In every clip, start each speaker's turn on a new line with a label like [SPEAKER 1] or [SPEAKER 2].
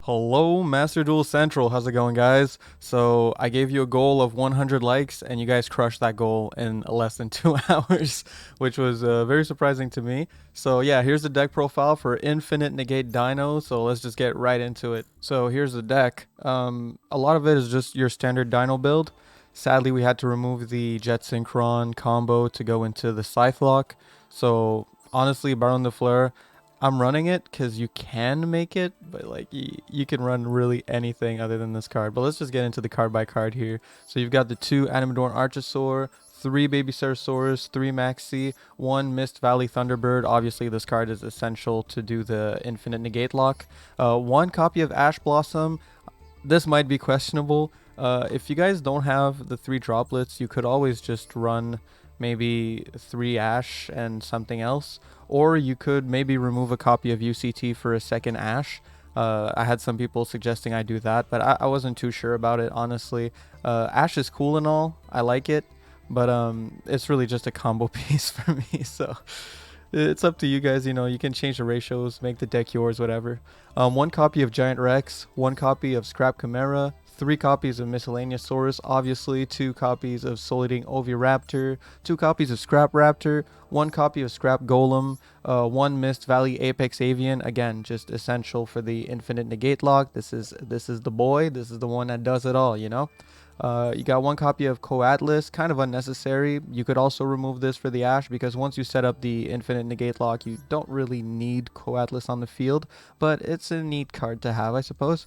[SPEAKER 1] Hello, Master Duel Central. How's it going, guys? So I gave you a goal of 100 likes, and you guys crushed that goal in less than 2 hours, which was very surprising to me. So yeah, here's the deck profile for Infinite Negate Dino. So let's just get right into it. So here's the deck. A lot of it is just your standard Dino build. Sadly, we had to remove the Jet Synchron combo to go into the Scythe Lock. So honestly, Baron de Fleur, I'm running it because you can make it, but like you can run really anything other than this card. But let's just get into the card by card here. So you've got the 2 Animadorn Archosaur, 3 Baby Ceratosaurus, 3 Maxi, 1 Mist Valley Thunderbird. Obviously, this card is essential to do the Infinite Negate lock. 1 copy of Ash Blossom. This might be questionable. If you guys don't have the 3 droplets, you could always just run maybe 3 Ash and something else. Or you could maybe remove a copy of UCT for a second Ash. I had some people suggesting I do that, but I wasn't too sure about it, honestly. Ash is cool and all. I like it, but it's really just a combo piece for me, so it's up to you guys. You know, you can change the ratios, make the deck yours, whatever. 1 copy of Giant Rex, 1 copy of Scrap Chimera, 3 copies of Miscellaneous Saurus, obviously, 2 copies of Soliding Oviraptor, 2 copies of Scrap Raptor, 1 copy of Scrap Golem, 1 Mist Valley Apex Avian, again, just essential for the Infinite Negate lock. This is the boy, this is the one that does it all, you know? You got 1 copy of Coatlas, kind of unnecessary. You could also remove this for the Ash because once you set up the Infinite Negate lock, you don't really need Coatlas on the field, but it's a neat card to have, I suppose.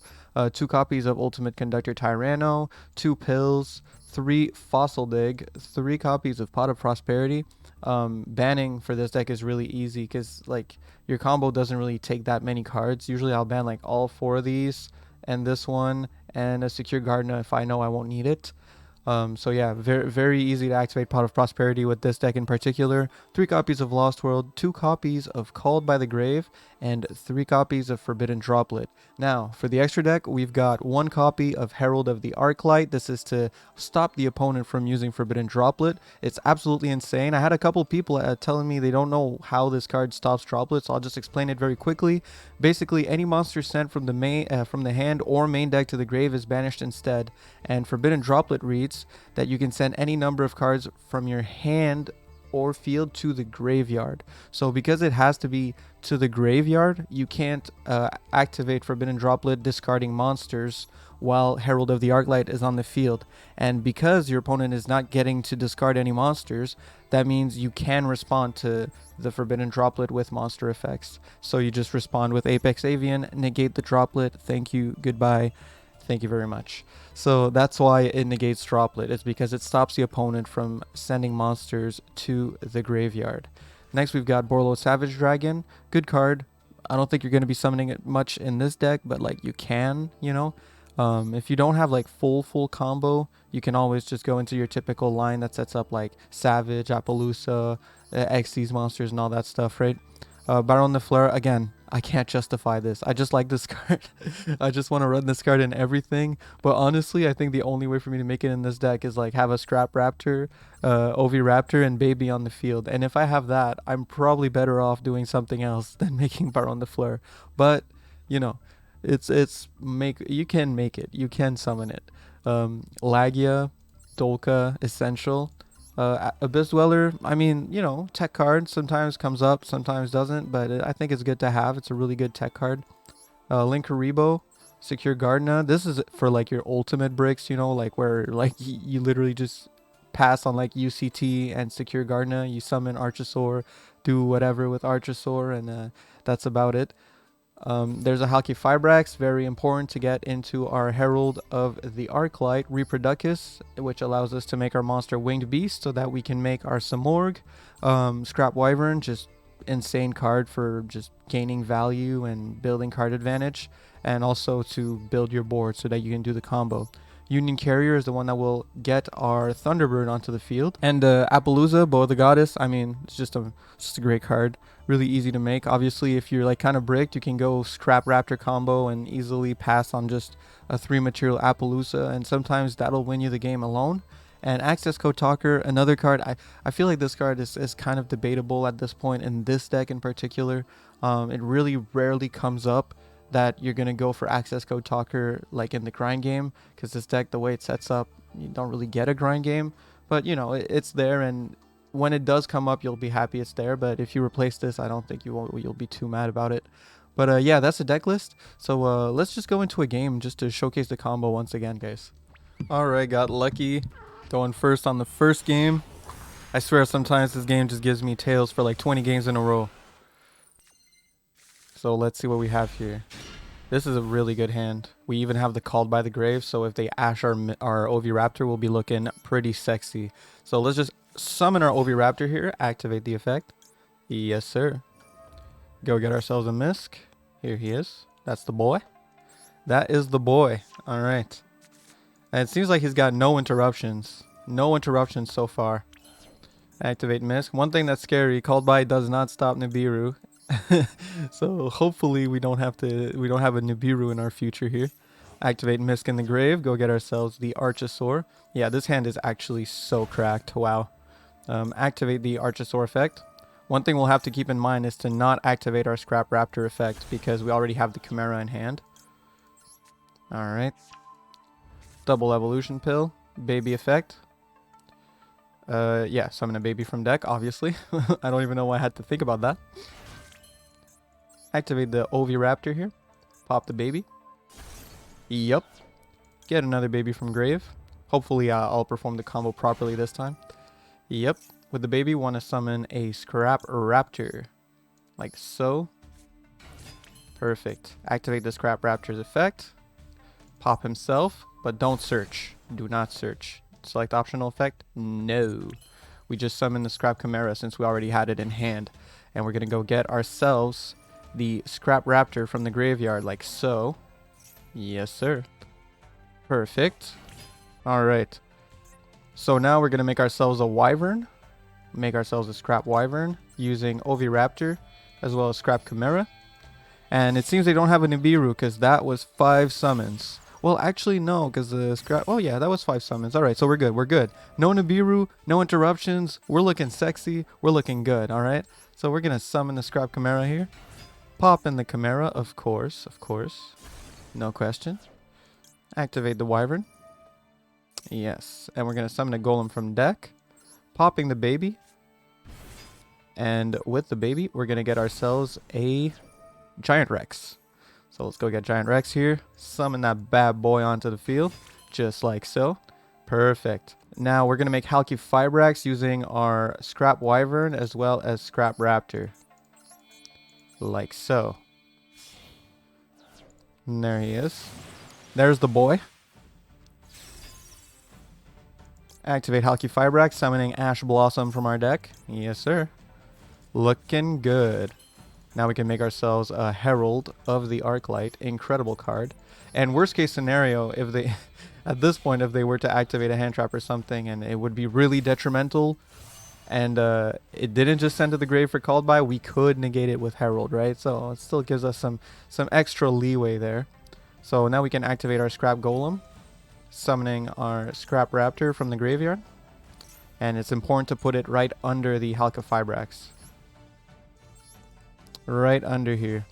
[SPEAKER 1] 2 copies of Ultimate Conductor Tyranno, 2 Pills, 3 Fossil Dig, 3 copies of Pot of Prosperity. Banning for this deck is really easy because like your combo doesn't really take that many cards. Usually I'll ban like all 4 of these and this one and a Secure Gardener if I know I won't need it. So yeah, very easy to activate Pot of Prosperity with this deck in particular. 3 copies of Lost World, 2 copies of Called by the Grave, and 3 copies of Forbidden Droplet. Now, for the extra deck, we've got 1 copy of Herald of the Arclight. This is to stop the opponent from using Forbidden Droplet. It's absolutely insane. I had a couple people telling me they don't know how this card stops Droplet, so I'll just explain it very quickly. Basically, any monster sent from the hand or main deck to the grave is banished instead, and Forbidden Droplet reads that you can send any number of cards from your hand or field to the graveyard. So because it has to be to the graveyard, you can't activate Forbidden Droplet discarding monsters while Herald of the Arclight is on the field. And because your opponent is not getting to discard any monsters, that means you can respond to the Forbidden Droplet with monster effects. So you just respond with Apex Avian, negate the droplet, thank you, goodbye. Thank you very much. So that's why it negates Droplet. It's because it stops the opponent from sending monsters to the graveyard. Next, we've got Borlo Savage Dragon. Good card. I don't think you're going to be summoning it much in this deck, but like you can, you know. If you don't have like full combo, you can always just go into your typical line that sets up like Savage, Appaloosa, X these monsters and all that stuff, right? Baron de Fleur, again, I can't justify this. I just like this card. I just want to run this card in everything. But honestly, I think the only way for me to make it in this deck is like have a Scrap Raptor, Oviraptor, and Baby on the field. And if I have that, I'm probably better off doing something else than making Baron de Fleur. But, you know, you can make it. You can summon it. Lagia, Dolka, Essential. Abyss Dweller, I mean, you know, tech card sometimes comes up, sometimes doesn't, but I think it's good to have. It's a really good tech card. Linkuriboh, Secure Gardener. This is for like your ultimate bricks, you know, like where like you literally just pass on like UCT and Secure Gardener. You summon Archosaur, do whatever with Archosaur, and that's about it. There's a Halki Fibrax, very important to get into our Herald of the Arclight, Reproducus, which allows us to make our monster Winged Beast so that we can make our Samorg. Scrap Wyvern, just insane card for just gaining value and building card advantage, and also to build your board so that you can do the combo. Union Carrier is the one that will get our Thunderbird onto the field. And Appaloosa, Bow of the Goddess, I mean, it's just a great card. Really easy to make. Obviously, if you're like kind of bricked, you can go Scrap Raptor combo and easily pass on just a 3 material Appaloosa, and sometimes that'll win you the game alone. And Access Code Talker, another card. I feel like this card is kind of debatable at this point in this deck in particular. It really rarely comes up that you're going to go for access code talker like in the grind game, because this deck, the way it sets up, you don't really get a grind game. But, you know, it's there, and when it does come up, you'll be happy it's there. But if you replace this, I don't think you'll be too mad about it. But yeah, that's the deck list. So let's just go into a game just to showcase the combo once again, guys. Alright, got lucky. Going first on the first game. I swear sometimes this game just gives me tails for like 20 games in a row. So let's see what we have here. This is a really good hand. We even have the Called by the Grave, so if they Ash our Oviraptor, we'll be looking pretty sexy. So let's just summon our Oviraptor here, activate the effect. Yes, sir. Go get ourselves a Misk. Here he is. That's the boy. That is the boy. Alright. And it seems like he's got no interruptions. No interruptions so far. Activate Misk. One thing that's scary, Called by does not stop Nibiru. So hopefully we don't have a Nibiru in our future here. Activate Misk in the grave. Go get ourselves the Archosaur. Yeah, this hand is actually so cracked. Wow. Activate the Archosaur effect. One thing we'll have to keep in mind is to not activate our Scrap Raptor effect because we already have the Chimera in hand. Alright. Double Evolution Pill. Baby effect. Yeah, summon a baby from deck, obviously. I don't even know why I had to think about that. Activate the Oviraptor here. Pop the baby. Yup. Get another baby from grave. Hopefully I'll perform the combo properly this time. Yep. With the baby, want to summon a Scrap Raptor. Like so. Perfect. Activate the Scrap Raptor's effect. Pop himself, but don't search. Do not search. Select optional effect. No. We just summon the Scrap Chimera since we already had it in hand. And we're going to go get ourselves the Scrap Raptor from the graveyard like so. Yes, sir. Perfect. Alright. So now we're going to make ourselves a Wyvern. Make ourselves a Scrap Wyvern using Oviraptor as well as Scrap Chimera. And it seems they don't have a Nibiru because that was 5 summons. Well, actually, no, because the Scrap... Oh, yeah, that was 5 summons. Alright, so we're good. We're good. No Nibiru, no interruptions. We're looking sexy. We're looking good, alright? So we're going to summon the Scrap Chimera here. Pop in the Chimera, of course. Of course. No question. Activate the Wyvern. Yes. And we're going to summon a Golem from deck. Popping the baby. And with the baby, we're going to get ourselves a Giant Rex. So let's go get Giant Rex here. Summon that bad boy onto the field. Just like so. Perfect. Now we're going to make Halki Fibrax using our Scrap Wyvern as well as Scrap Raptor. Like so. And there he is. There's the boy. Activate Halki Fibrax, summoning Ash Blossom from our deck. Yes, sir. Looking good. Now we can make ourselves a Herald of the Arclight. Incredible card. And worst case scenario, if they, at this point, if they were to activate a hand trap or something, and it would be really detrimental, and it didn't just send to the grave for Called by, we could negate it with Herald, right? So it still gives us some extra leeway there. So now we can activate our Scrap Golem, summoning our Scrap Raptor from the graveyard. And it's important to put it right under the Halki Fibrax. Right under here.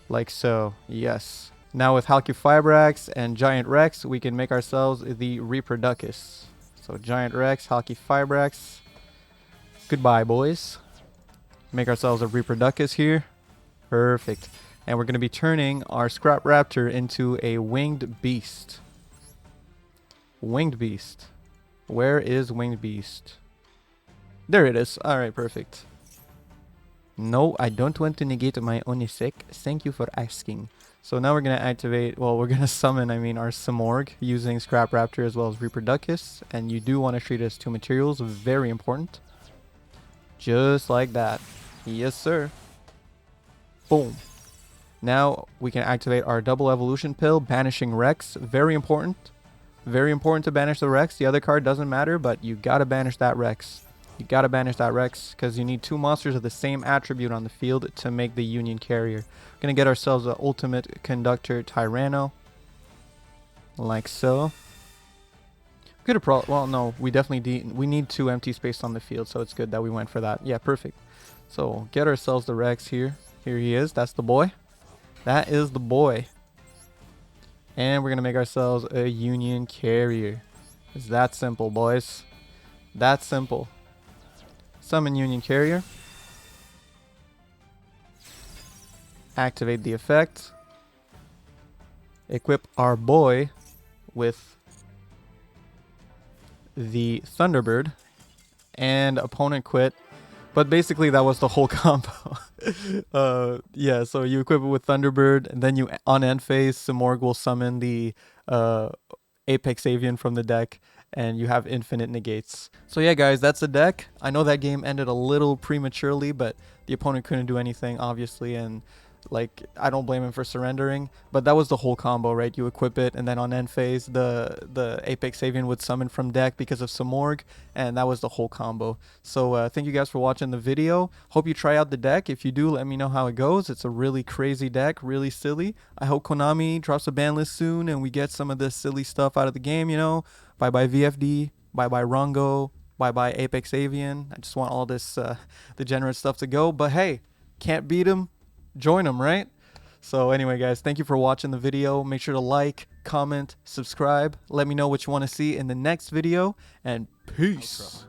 [SPEAKER 1] Like so. Yes. Now with Halki Fibrax and Giant Rex, we can make ourselves the Reproducus. So Giant Rex, Halki Fibrax. Goodbye, boys. Make ourselves a Reproducus here. Perfect. And we're going to be turning our Scrap Raptor into a Winged Beast. Winged Beast. Where is Winged Beast? There it is. Alright, perfect. No, I don't want to negate my Onisek. Thank you for asking. So now we're going to activate, well, we're going to summon, our Simorgh using Scrap Raptor as well as Reproducus. And you do want to treat it as 2 materials. Very important. Just like that. Yes, sir. Boom. Now we can activate our Double Evolution Pill, banishing Rex. Very important. Very important to banish the Rex. The other card doesn't matter, but you gotta banish that Rex. You gotta banish that Rex because you need 2 monsters of the same attribute on the field to make the Union Carrier. We're gonna get ourselves an Ultimate Conductor Tyranno. Like so. Could have well, no, we definitely we need 2 empty space on the field, so it's good that we went for that. Yeah, perfect. So get ourselves the Rex here. Here he is. That's the boy. That is the boy. And we're going to make ourselves a union carrier. It's that simple, boys. That simple. Summon union carrier. Activate the effect. Equip our boy with the Thunderbird. And opponent quit. But basically that was the whole combo. Yeah, so you equip it with Thunderbird, and then you on end phase, Simorg will summon the Apex Avian from the deck, and you have infinite negates. So yeah, guys, that's the deck. I know that game ended a little prematurely, but the opponent couldn't do anything, obviously, and like I don't blame him for surrendering. But that was the whole combo, right? You equip it, and then on end phase, the Apex Avian would summon from deck because of Simorg, and that was the whole combo. So thank you guys for watching the video. Hope you try out the deck. If you do, let me know how it goes. It's a really crazy deck, really silly. I hope Konami drops a ban list soon and we get some of this silly stuff out of the game, you know. Bye bye VFD, bye bye Rongo, bye bye Apex Avian. I just want all this degenerate stuff to go. But hey, can't beat him, join him, right? So anyway, guys, thank you for watching the video. Make sure to like, comment, subscribe. Let me know what you want to see in the next video, and peace.